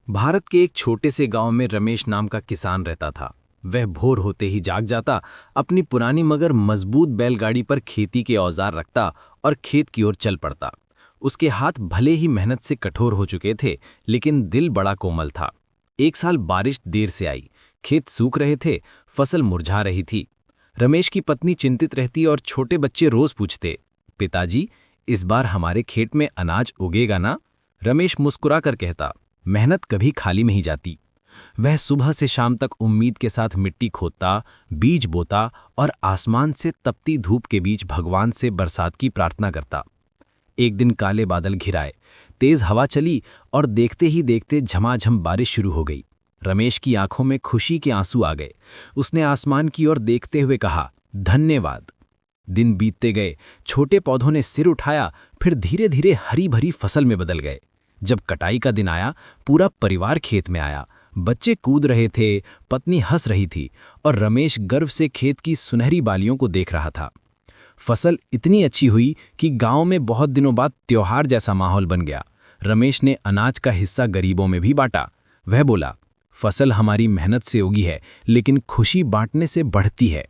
भारत के एक छोटे से गांव में रमेश नाम का किसान रहता था। वह भोर होते ही जाग जाता, अपनी पुरानी मगर मजबूत बैलगाड़ी पर खेती के औजार रखता और खेत की ओर चल पड़ता। उसके हाथ भले ही मेहनत से कठोर हो चुके थे, लेकिन दिल बड़ा कोमल था। एक साल बारिश देर से आई, खेत सूख रहे थे, फसल मुरझा रही थी। रमेश की पत्नी चिंतित रहती और छोटे बच्चे रोज पूछते, पिताजी, इस बार हमारे खेत में अनाज उगेगा ना? रमेश मुस्कुरा कर कहता, मेहनत कभी खाली नहीं जाती। वह सुबह से शाम तक उम्मीद के साथ मिट्टी खोदता, बीज बोता और आसमान से तपती धूप के बीच भगवान से बरसात की प्रार्थना करता। एक दिन काले बादल घिराए, तेज हवा चली और देखते ही देखते झमाझम बारिश शुरू हो गई। रमेश की आंखों में खुशी के आंसू आ गए। उसने आसमान की ओर देखते हुए कहा, धन्यवाद। दिन बीतते गए, छोटे पौधों ने सिर उठाया, फिर धीरे धीरे हरी भरी फसल में बदल गए। जब कटाई का दिन आया, पूरा परिवार खेत में आया। बच्चे कूद रहे थे, पत्नी हंस रही थी और रमेश गर्व से खेत की सुनहरी बालियों को देख रहा था। फसल इतनी अच्छी हुई कि गांव में बहुत दिनों बाद त्योहार जैसा माहौल बन गया। रमेश ने अनाज का हिस्सा गरीबों में भी बांटा। वह बोला, फसल हमारी मेहनत से उगी है, लेकिन खुशी बांटने से बढ़ती है।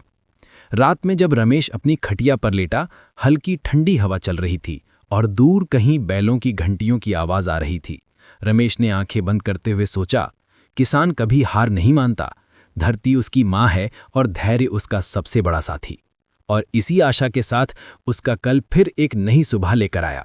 रात में जब रमेश अपनी खटिया पर लेटा, हल्की ठंडी हवा चल रही थी और दूर कहीं बैलों की घंटियों की आवाज आ रही थी। रमेश ने आंखें बंद करते हुए सोचा, किसान कभी हार नहीं मानता। धरती उसकी माँ है और धैर्य उसका सबसे बड़ा साथी। और इसी आशा के साथ उसका कल फिर एक नई सुबह लेकर आया।